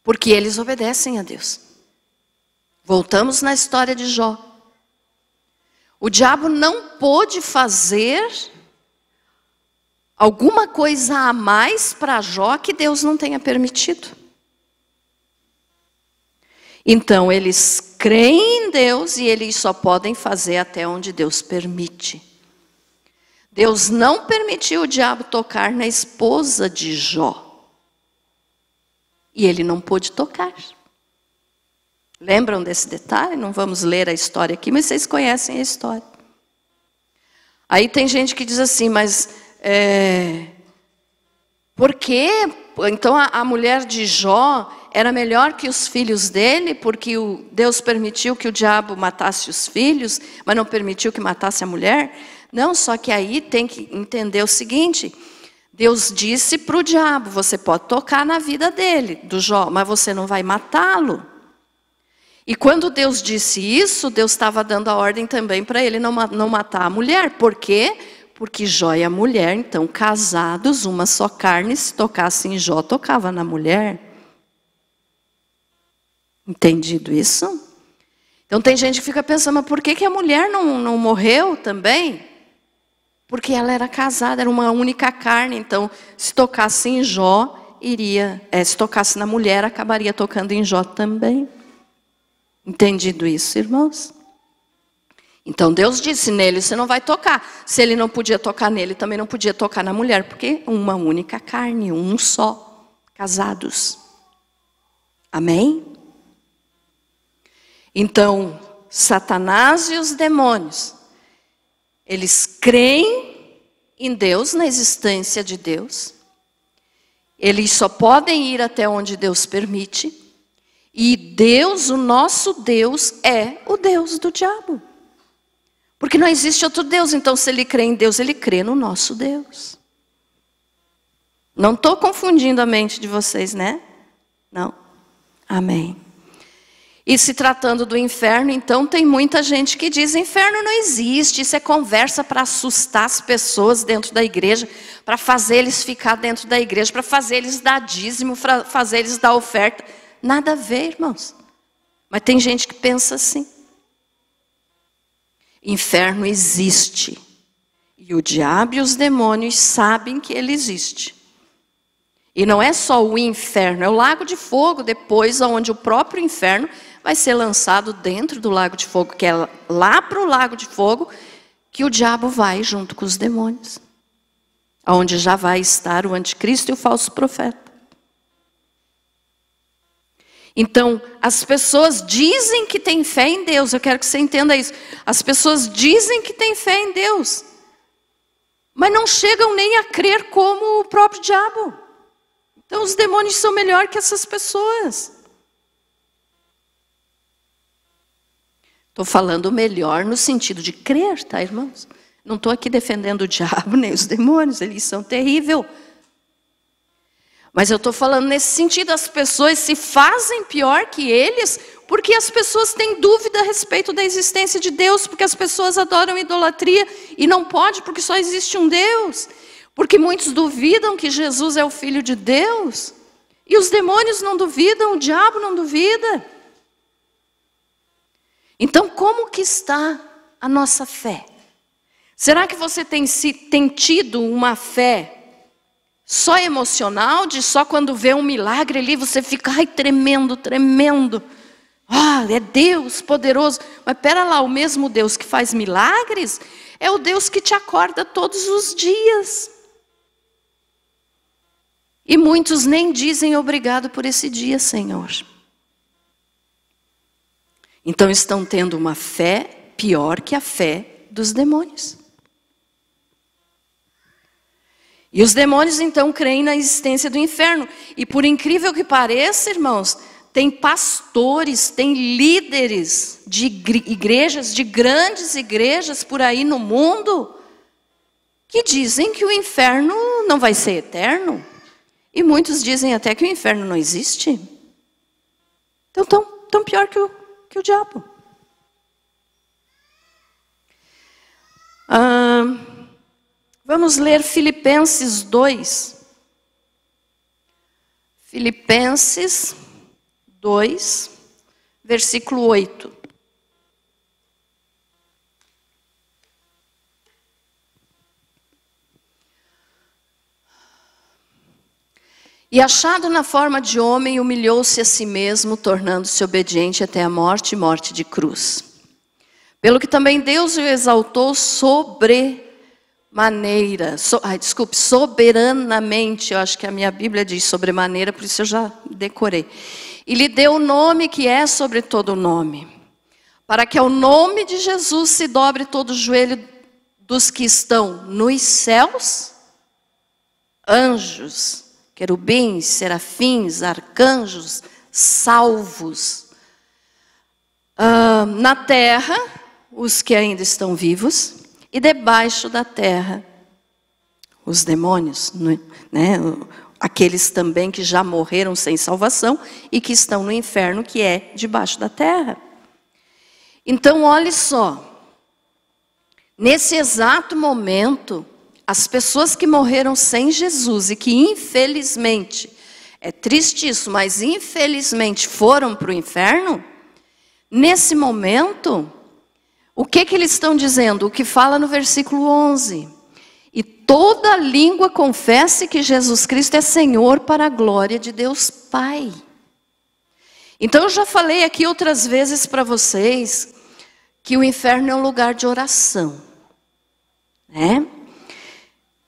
[SPEAKER 1] Porque eles obedecem a Deus. Voltamos na história de Jó. O diabo não pôde fazer alguma coisa a mais para Jó que Deus não tenha permitido. Então eles creem em Deus e eles só podem fazer até onde Deus permite. Deus não permitiu o diabo tocar na esposa de Jó. E ele não pôde tocar. Lembram desse detalhe? Não vamos ler a história aqui, mas vocês conhecem a história. Aí tem gente que diz assim, mas por quê? Então a mulher de Jó, era melhor que os filhos dele, porque Deus permitiu que o diabo matasse os filhos, mas não permitiu que matasse a mulher? Não, só que aí tem que entender o seguinte: Deus disse para o diabo, você pode tocar na vida dele, do Jó, mas você não vai matá-lo. E quando Deus disse isso, Deus estava dando a ordem também para ele não matar a mulher. Por quê? Porque Jó e a mulher, então, casados, uma só carne, se tocasse em Jó, tocava na mulher. Entendido isso? Então tem gente que fica pensando, mas por que a mulher não morreu também? Porque ela era casada, era uma única carne, então se tocasse em Jó, se tocasse na mulher, acabaria tocando em Jó também. Entendido isso, irmãos? Então Deus disse, nele você não vai tocar. Se ele não podia tocar nele, também não podia tocar na mulher, porque uma única carne, um só, casados. Amém? Então, Satanás e os demônios, eles creem em Deus, na existência de Deus. Eles só podem ir até onde Deus permite. E Deus, o nosso Deus, é o Deus do diabo. Porque não existe outro Deus, então se ele crê em Deus, ele crê no nosso Deus. Não estou confundindo a mente de vocês, né? Não. Amém. E se tratando do inferno, então tem muita gente que diz, inferno não existe, isso é conversa para assustar as pessoas dentro da igreja, para fazer eles ficar dentro da igreja, para fazer eles dar dízimo, para fazer eles dar oferta. Nada a ver, irmãos. Mas tem gente que pensa assim. Inferno existe. E o diabo e os demônios sabem que ele existe. E não é só o inferno, é o lago de fogo depois, onde o próprio inferno vai ser lançado dentro do lago de fogo, que é lá para o lago de fogo, que o diabo vai junto com os demônios. Onde já vai estar o anticristo e o falso profeta. Então, as pessoas dizem que têm fé em Deus, eu quero que você entenda isso. As pessoas dizem que têm fé em Deus, mas não chegam nem a crer como o próprio diabo. Então, os demônios são melhor que essas pessoas. Estou falando melhor no sentido de crer, tá, irmãos? Não estou aqui defendendo o diabo nem os demônios, eles são terríveis. Mas eu estou falando nesse sentido, as pessoas se fazem pior que eles, porque as pessoas têm dúvida a respeito da existência de Deus, porque as pessoas adoram idolatria, e não pode, porque só existe um Deus. Porque muitos duvidam que Jesus é o Filho de Deus, e os demônios não duvidam, o diabo não duvida. Então, como que está a nossa fé? Será que você tem tido uma fé só emocional, de só quando vê um milagre ali, você fica, ai, tremendo, tremendo. Ah, é Deus poderoso. Mas pera lá, o mesmo Deus que faz milagres, é o Deus que te acorda todos os dias. E muitos nem dizem obrigado por esse dia, Senhor. Então estão tendo uma fé pior que a fé dos demônios. E os demônios então creem na existência do inferno. E por incrível que pareça, irmãos, tem pastores, tem líderes de igrejas, de grandes igrejas por aí no mundo, que dizem que o inferno não vai ser eterno. E muitos dizem até que o inferno não existe. Então tão pior que o diabo. Vamos ler Filipenses 2. Filipenses 2, versículo 8. E achado na forma de homem, humilhou-se a si mesmo, tornando-se obediente até a morte e morte de cruz. Pelo que também Deus o exaltou soberanamente, eu acho que a minha Bíblia diz sobremaneira, por isso eu já decorei. E lhe deu o nome que é sobre todo nome, para que ao nome de Jesus se dobre todo o joelho dos que estão nos céus, anjos, querubins, serafins, arcanjos, salvos. Na terra, os que ainda estão vivos, e debaixo da terra, os demônios, né? Aqueles também que já morreram sem salvação e que estão no inferno, que é debaixo da terra. Então, olhe só, nesse exato momento, as pessoas que morreram sem Jesus e que infelizmente, é triste isso, mas infelizmente foram para o inferno, nesse momento, o que eles estão dizendo? O que fala no versículo 11. E toda língua confesse que Jesus Cristo é Senhor para a glória de Deus Pai. Então eu já falei aqui outras vezes para vocês que o inferno é um lugar de oração. Né?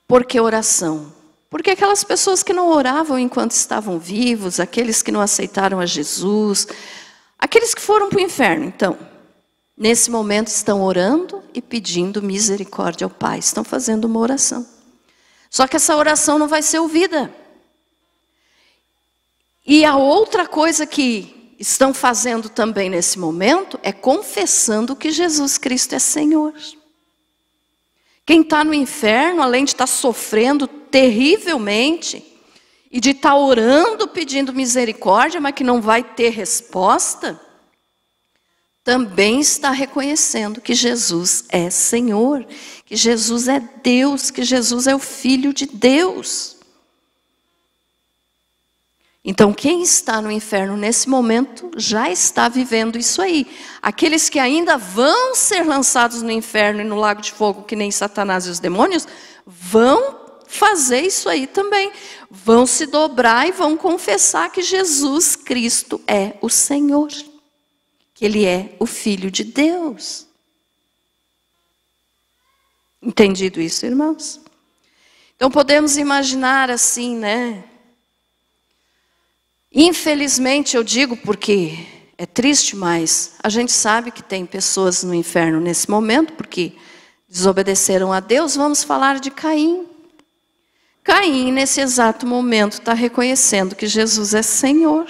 [SPEAKER 1] Por que oração? Porque aquelas pessoas que não oravam enquanto estavam vivos, aqueles que não aceitaram a Jesus, aqueles que foram para o inferno, então, nesse momento estão orando e pedindo misericórdia ao Pai. Estão fazendo uma oração. Só que essa oração não vai ser ouvida. E a outra coisa que estão fazendo também nesse momento é confessando que Jesus Cristo é Senhor. Quem está no inferno, além de estar sofrendo terrivelmente, e de estar orando, pedindo misericórdia, mas que não vai ter resposta, também está reconhecendo que Jesus é Senhor, que Jesus é Deus, que Jesus é o Filho de Deus. Então, quem está no inferno nesse momento já está vivendo isso aí. Aqueles que ainda vão ser lançados no inferno e no lago de fogo, que nem Satanás e os demônios, vão fazer isso aí também. Vão se dobrar e vão confessar que Jesus Cristo é o Senhor. Que Ele é o Filho de Deus. Entendido isso, irmãos? Então podemos imaginar assim, né? Infelizmente eu digo porque é triste, mas a gente sabe que tem pessoas no inferno nesse momento, porque desobedeceram a Deus. Vamos falar de Caim. Caim, nesse exato momento, está reconhecendo que Jesus é Senhor.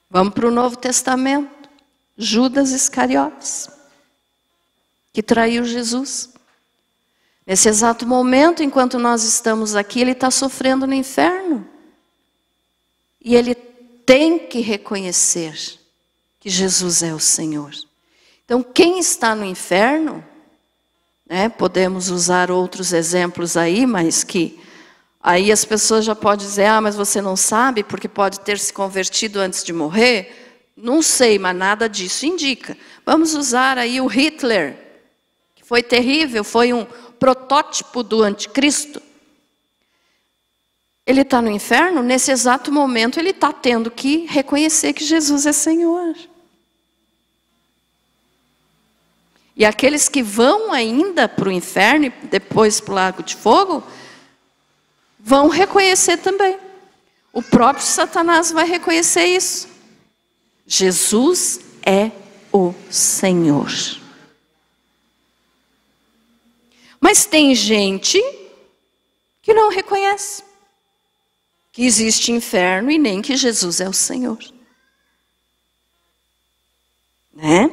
[SPEAKER 1] Vamos para o Novo Testamento. Judas Iscariotes, que traiu Jesus. Nesse exato momento, enquanto nós estamos aqui, ele está sofrendo no inferno. E ele tem que reconhecer que Jesus é o Senhor. Então, quem está no inferno, né, podemos usar outros exemplos aí, mas que aí as pessoas já podem dizer, mas você não sabe, porque pode ter se convertido antes de morrer. Não sei, mas nada disso indica. Vamos usar aí o Hitler, que foi terrível, foi um protótipo do anticristo. Ele está no inferno, nesse exato momento ele está tendo que reconhecer que Jesus é Senhor. E aqueles que vão ainda para o inferno e depois para o lago de fogo, vão reconhecer também. O próprio Satanás vai reconhecer isso. Jesus é o Senhor. Mas tem gente que não reconhece que existe inferno e nem que Jesus é o Senhor. Né?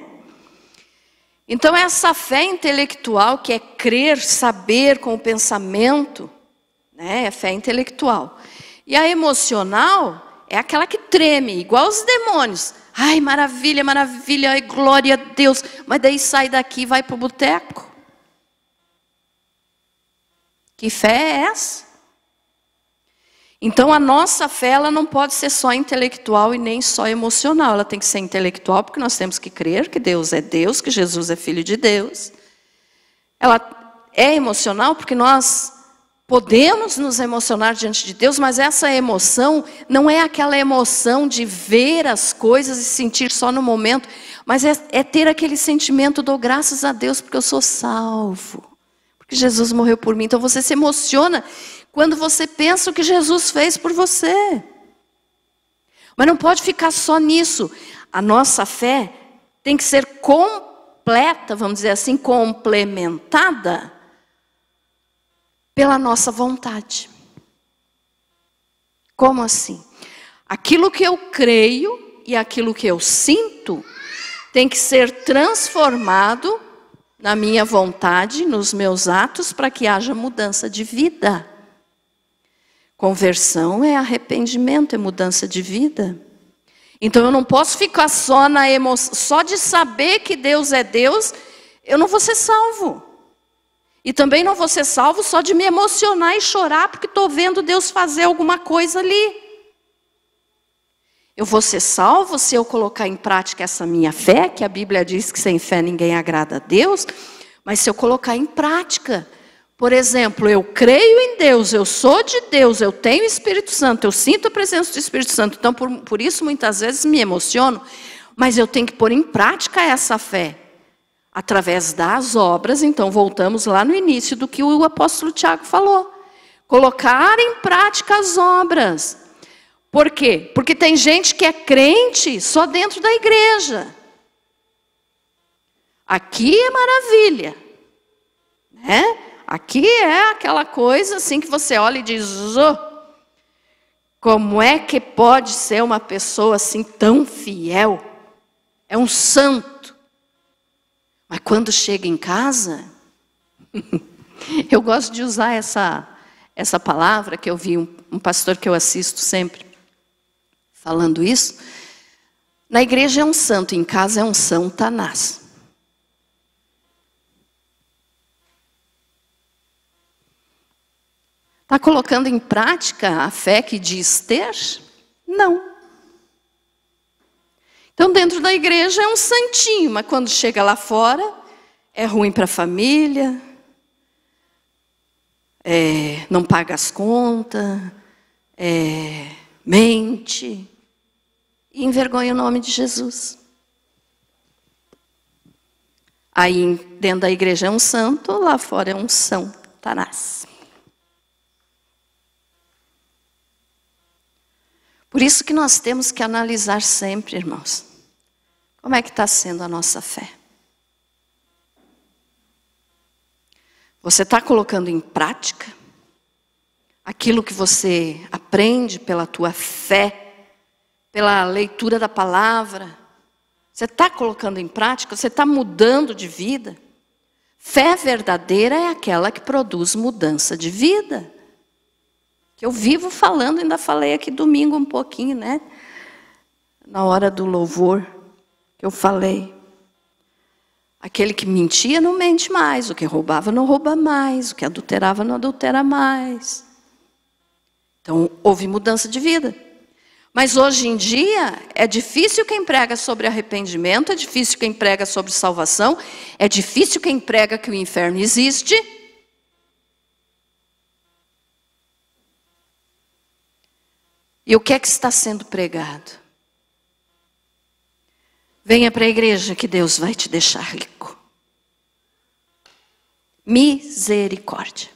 [SPEAKER 1] Então essa fé intelectual, que é crer, saber com o pensamento, né, é fé intelectual. E a emocional é aquela que treme, igual os demônios. Ai, maravilha, maravilha, ai, glória a Deus. Mas daí sai daqui e vai para o boteco. Que fé é essa? Então a nossa fé, ela não pode ser só intelectual e nem só emocional. Ela tem que ser intelectual porque nós temos que crer que Deus é Deus, que Jesus é Filho de Deus. Ela é emocional porque nós podemos nos emocionar diante de Deus, mas essa emoção não é aquela emoção de ver as coisas e sentir só no momento, mas é ter aquele sentimento, dou graças a Deus porque eu sou salvo, porque Jesus morreu por mim. Então você se emociona quando você pensa o que Jesus fez por você. Mas não pode ficar só nisso. A nossa fé tem que ser completa, vamos dizer assim, complementada pela nossa vontade. Como assim? Aquilo que eu creio e aquilo que eu sinto tem que ser transformado na minha vontade, nos meus atos, para que haja mudança de vida. Conversão é arrependimento, é mudança de vida. Então eu não posso ficar só na emoção, só de saber que Deus é Deus, eu não vou ser salvo. E também não vou ser salvo só de me emocionar e chorar porque estou vendo Deus fazer alguma coisa ali. Eu vou ser salvo se eu colocar em prática essa minha fé, que a Bíblia diz que sem fé ninguém agrada a Deus, mas se eu colocar em prática, por exemplo, eu creio em Deus, eu sou de Deus, eu tenho o Espírito Santo, eu sinto a presença do Espírito Santo, então por isso muitas vezes me emociono, mas eu tenho que pôr em prática essa fé, através das obras. Então voltamos lá no início do que o apóstolo Tiago falou, colocar em prática as obras. Por quê? Porque tem gente que é crente só dentro da igreja. Aqui é maravilha, né? Aqui é aquela coisa assim que você olha e diz, oh, como é que pode ser uma pessoa assim tão fiel? É um santo. Mas quando chega em casa, eu gosto de usar essa palavra que eu vi um pastor que eu assisto sempre falando isso. Na igreja é um santo, em casa é um santanás. Está colocando em prática a fé que diz ter? Não. Então dentro da igreja é um santinho, mas quando chega lá fora, é ruim para a família, não paga as contas, mente, e envergonha o nome de Jesus. Aí dentro da igreja é um santo, lá fora é um santanás. Por isso que nós temos que analisar sempre, irmãos, como é que está sendo a nossa fé. Você está colocando em prática aquilo que você aprende pela tua fé, pela leitura da palavra? Você está colocando em prática? Você está mudando de vida? Fé verdadeira é aquela que produz mudança de vida. Que eu vivo falando, ainda falei aqui domingo um pouquinho, né? Na hora do louvor, que eu falei. Aquele que mentia não mente mais, o que roubava não rouba mais, o que adulterava não adultera mais. Então, houve mudança de vida. Mas hoje em dia, é difícil quem prega sobre arrependimento, é difícil quem prega sobre salvação, é difícil quem prega que o inferno existe. E o que é que está sendo pregado? Venha para a igreja que Deus vai te deixar rico. Misericórdia.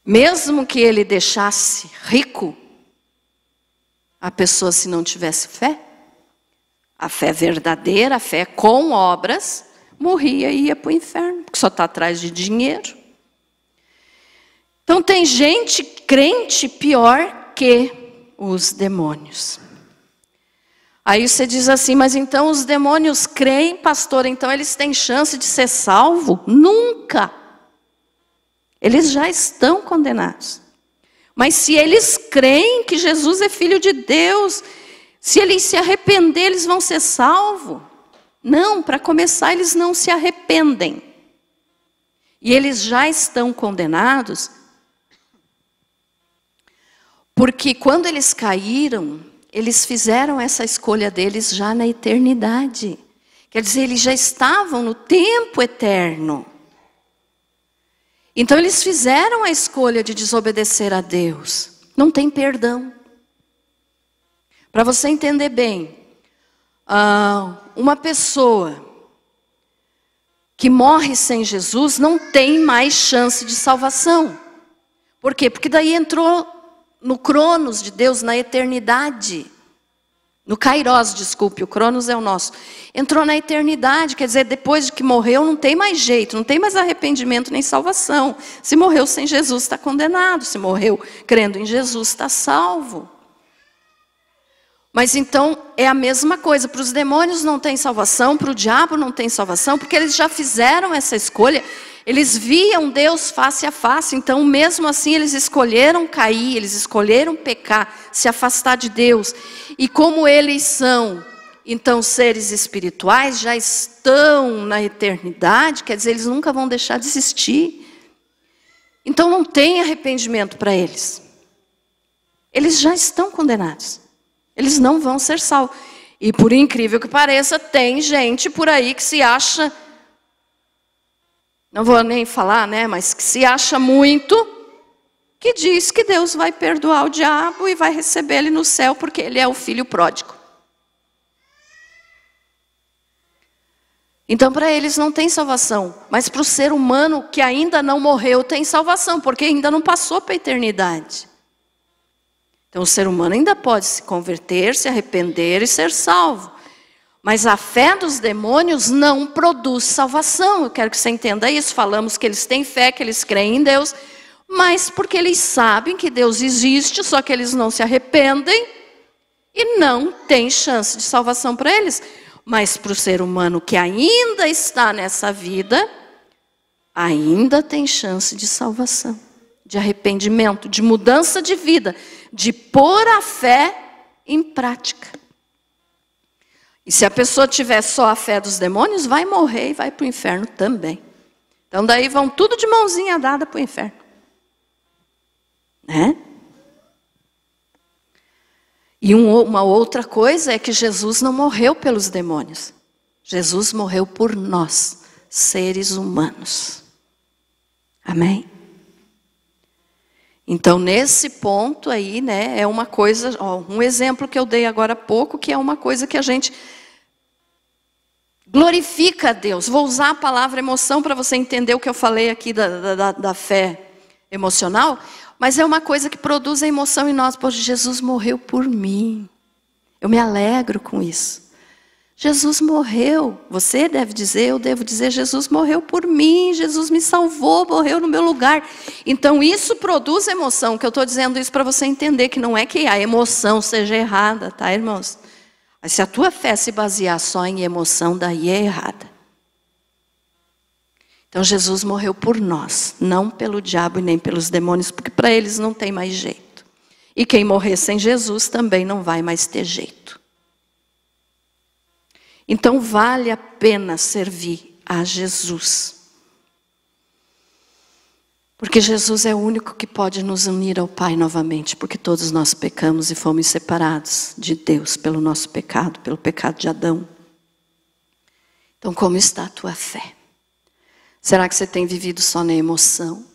[SPEAKER 1] Mesmo que ele deixasse rico a pessoa se não tivesse fé, a fé verdadeira, a fé com obras, morria e ia para o inferno, porque só está atrás de dinheiro. Então tem gente crente pior que os demônios. Aí você diz assim, mas então os demônios creem, pastor, então eles têm chance de ser salvos? Nunca. Eles já estão condenados. Mas se eles creem que Jesus é Filho de Deus, se eles se arrepender, eles vão ser salvos? Não, para começar, eles não se arrependem. E eles já estão condenados, porque quando eles caíram, eles fizeram essa escolha deles já na eternidade. Quer dizer, eles já estavam no tempo eterno. Então eles fizeram a escolha de desobedecer a Deus. Não tem perdão. Para você entender bem, uma pessoa que morre sem Jesus não tem mais chance de salvação. Por quê? Porque daí entrou no cronos de Deus, na eternidade. No Kairos, desculpe, o Cronos é o nosso. Entrou na eternidade, quer dizer, depois de que morreu não tem mais jeito, não tem mais arrependimento nem salvação. Se morreu sem Jesus, está condenado. Se morreu crendo em Jesus, está salvo. Mas então é a mesma coisa, para os demônios não tem salvação, para o diabo não tem salvação, porque eles já fizeram essa escolha. Eles viam Deus face a face, então mesmo assim eles escolheram cair, eles escolheram pecar, se afastar de Deus. E como eles são, então, seres espirituais, já estão na eternidade, quer dizer, eles nunca vão deixar de existir. Então não tem arrependimento para eles. Eles já estão condenados. Eles não vão ser salvos. E por incrível que pareça, tem gente por aí que se acha... Não vou nem falar, né? Mas que se acha muito, que diz que Deus vai perdoar o diabo e vai receber ele no céu porque ele é o filho pródigo. Então para eles não tem salvação, mas para o ser humano que ainda não morreu tem salvação, porque ainda não passou para a eternidade. Então o ser humano ainda pode se converter, se arrepender e ser salvo. Mas a fé dos demônios não produz salvação. Eu quero que você entenda isso. Falamos que eles têm fé, que eles creem em Deus, mas porque eles sabem que Deus existe, só que eles não se arrependem e não tem chance de salvação para eles. Mas para o ser humano que ainda está nessa vida, ainda tem chance de salvação, de arrependimento, de mudança de vida, de pôr a fé em prática. E se a pessoa tiver só a fé dos demônios, vai morrer e vai para o inferno também. Então daí vão tudo de mãozinha dada para o inferno. Né? E uma outra coisa é que Jesus não morreu pelos demônios. Jesus morreu por nós, seres humanos. Amém? Então, nesse ponto aí, né, é uma coisa, ó, um exemplo que eu dei agora há pouco, que é uma coisa que a gente glorifica a Deus. Vou usar a palavra emoção para você entender o que eu falei aqui da fé emocional, mas é uma coisa que produz a emoção em nós. Poxa, Jesus morreu por mim. Eu me alegro com isso. Jesus morreu. Você deve dizer, eu devo dizer, Jesus morreu por mim. Jesus me salvou, morreu no meu lugar. Então isso produz emoção. Que eu estou dizendo isso para você entender que não é que a emoção seja errada, tá, irmãos? Mas se a tua fé se basear só em emoção, daí é errada. Então Jesus morreu por nós, não pelo diabo e nem pelos demônios, porque para eles não tem mais jeito. E quem morrer sem Jesus também não vai mais ter jeito. Então vale a pena servir a Jesus. Porque Jesus é o único que pode nos unir ao Pai novamente, porque todos nós pecamos e fomos separados de Deus pelo nosso pecado, pelo pecado de Adão. Então como está a tua fé? Será que você tem vivido só na emoção?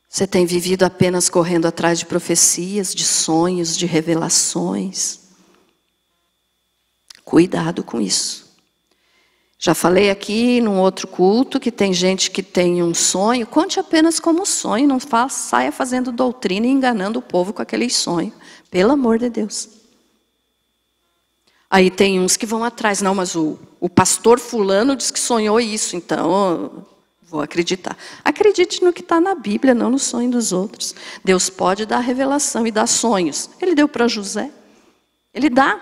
[SPEAKER 1] Você tem vivido apenas correndo atrás de profecias, de sonhos, de revelações? Cuidado com isso. Já falei aqui num outro culto que tem gente que tem um sonho. Conte apenas como sonho, não saia fazendo doutrina e enganando o povo com aquele sonho. Pelo amor de Deus. Aí tem uns que vão atrás. Não, mas o pastor fulano diz que sonhou isso, então vou acreditar. Acredite no que está na Bíblia, não no sonho dos outros. Deus pode dar revelação e dar sonhos. Ele deu para José. Ele dá.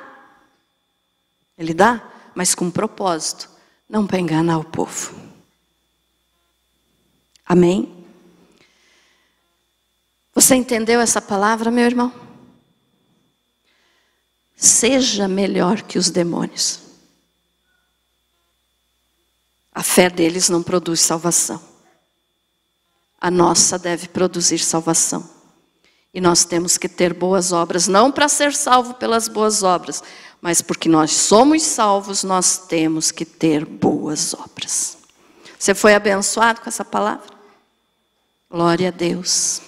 [SPEAKER 1] Ele dá, mas com propósito. Não para enganar o povo. Amém? Você entendeu essa palavra, meu irmão? Seja melhor que os demônios. A fé deles não produz salvação. A nossa deve produzir salvação. E nós temos que ter boas obras, não para ser salvo pelas boas obras, mas porque nós somos salvos, nós temos que ter boas obras. Você foi abençoado com essa palavra? Glória a Deus.